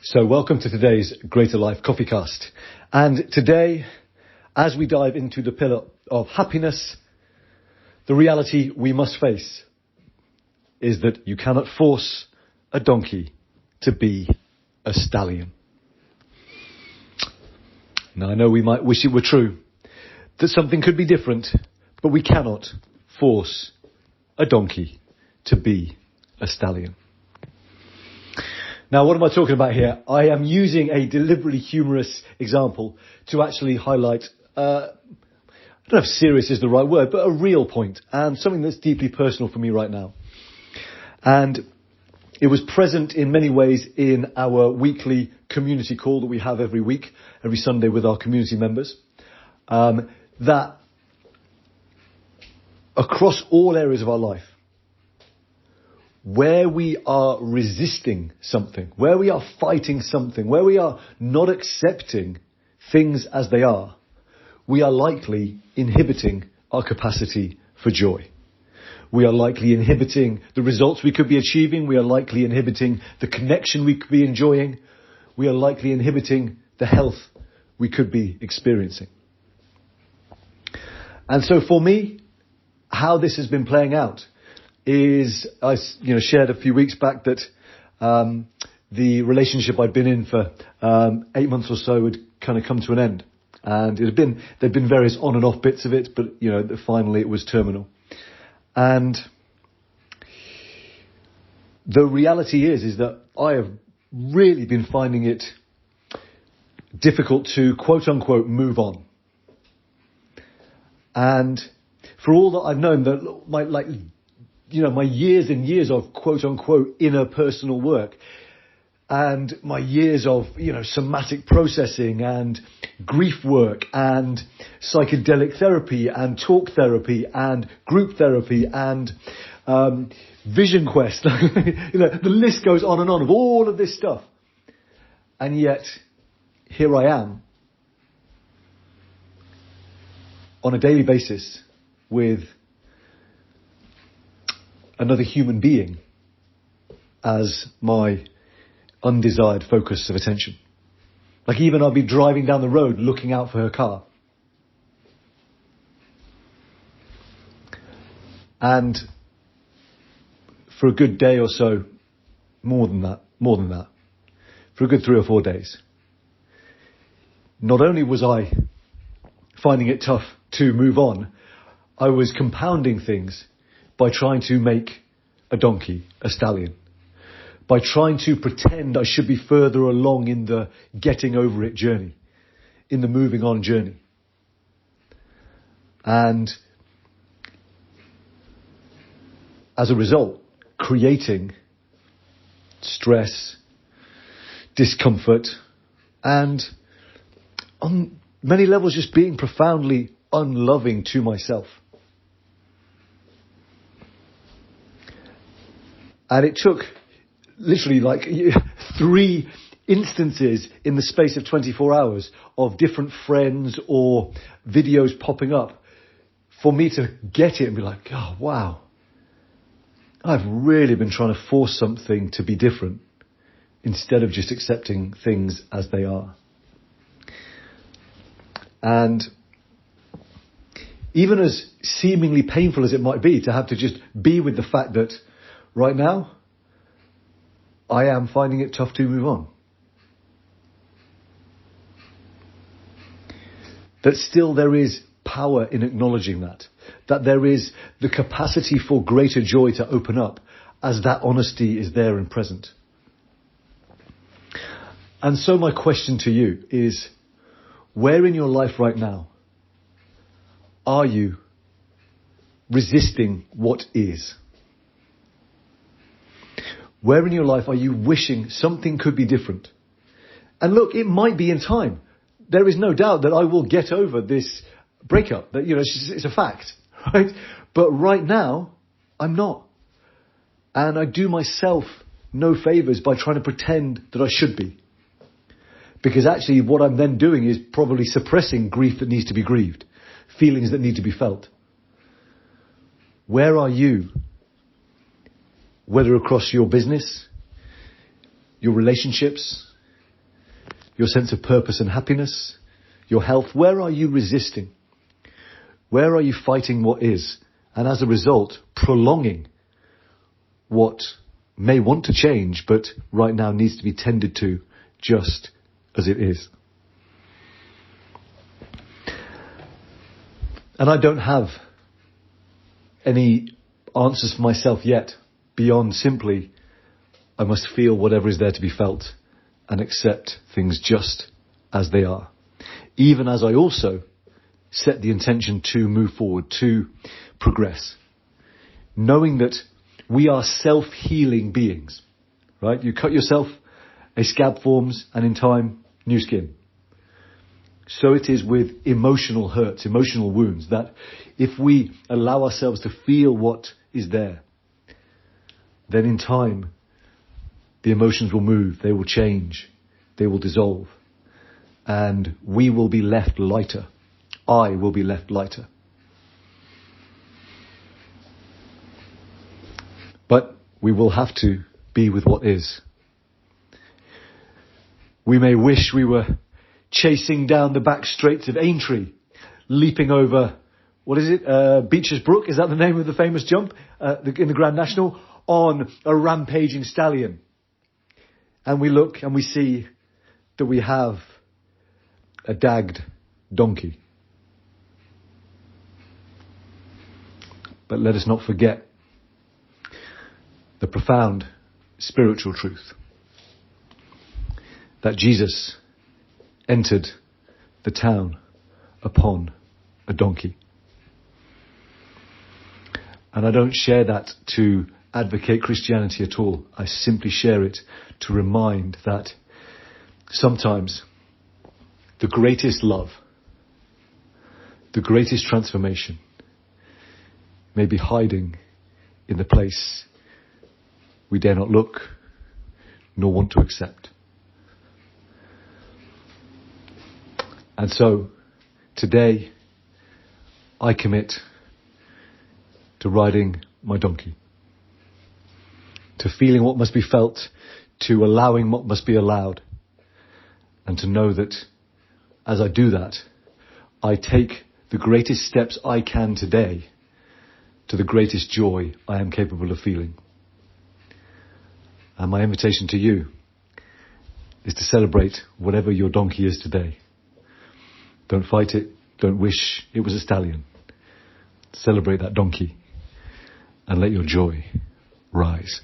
So welcome to today's Greater Life CoffeeCast. And today, as we dive into the pillar of happiness, the reality we must face is that you cannot force a donkey to be a stallion. Now I know we might wish it were true, that something could be different, but we cannot force a donkey to be a stallion. Now, what am I talking about here? I am using a deliberately humorous example to actually highlight, I don't know if serious is the right word, but a real point and something that's deeply personal for me right now. And it was present in many ways in our weekly community call that we have every week, every Sunday with our community members. That across all areas of our life, where we are resisting something, where we are fighting something, where we are not accepting things as they are, we are likely inhibiting our capacity for joy. We are likely inhibiting the results we could be achieving. We are likely inhibiting the connection we could be enjoying. We are likely inhibiting the health we could be experiencing. And so for me, how this has been playing out is, I shared a few weeks back that the relationship I'd been in for 8 months or so had kind of come to an end. And there'd been various on and off bits of it, but finally it was terminal. And the reality is that I have really been finding it difficult to quote unquote move on. And for all that I've known, that my years and years of quote unquote inner personal work and my years of, somatic processing and grief work and psychedelic therapy and talk therapy and group therapy and vision quest, the list goes on and on of all of this stuff. And yet here I am on a daily basis with another human being as my undesired focus of attention. Like even I'll be driving down the road looking out for her car. And for a good day or so, more than that, for a good 3 or 4 days, not only was I finding it tough to move on, I was compounding things by trying to make a donkey a stallion, by trying to pretend I should be further along in the getting over it journey, in the moving on journey. And as a result, creating stress, discomfort, and on many levels just being profoundly unloving to myself. And it took literally 3 instances in the space of 24 hours of different friends or videos popping up for me to get it and be like, oh, wow, I've really been trying to force something to be different instead of just accepting things as they are. And even as seemingly painful as it might be to have to just be with the fact that right now, I am finding it tough to move on. That still there is power in acknowledging that there is the capacity for greater joy to open up as that honesty is there and present. And so my question to you is, where in your life right now are you resisting what is? Where in your life are you wishing something could be different? And look, it might be in time. There is no doubt that I will get over this breakup. That, it's a fact, right? But right now, I'm not. And I do myself no favors by trying to pretend that I should be. Because actually what I'm then doing is probably suppressing grief that needs to be grieved, feelings that need to be felt. Where are you? Whether across your business, your relationships, your sense of purpose and happiness, your health? Where are you resisting? Where are you fighting what is? And as a result, prolonging what may want to change, but right now needs to be tended to just as it is. And I don't have any answers for myself yet, beyond simply, I must feel whatever is there to be felt and accept things just as they are. Even as I also set the intention to move forward, to progress. Knowing that we are self-healing beings, right? You cut yourself, a scab forms, and in time, new skin. So it is with emotional hurts, emotional wounds, that if we allow ourselves to feel what is there, then in time, the emotions will move, they will change, they will dissolve, and we will be left lighter. I will be left lighter. But we will have to be with what is. We may wish we were chasing down the back straights of Aintree, leaping over, what is it, Beecher's Brook, is that the name of the famous jump in the Grand National, on a rampaging stallion. And we look and we see that we have a dagged donkey. But let us not forget the profound spiritual truth that Jesus entered the town upon a donkey. And I don't share that to advocate Christianity at all. I simply share it to remind that sometimes the greatest love, the greatest transformation may be hiding in the place we dare not look nor want to accept. And so, today, I commit to riding my donkey, to feeling what must be felt, to allowing what must be allowed, and to know that as I do that, I take the greatest steps I can today to the greatest joy I am capable of feeling. And my invitation to you is to celebrate whatever your donkey is today. Don't fight it. Don't wish it was a stallion. Celebrate that donkey and let your joy rise.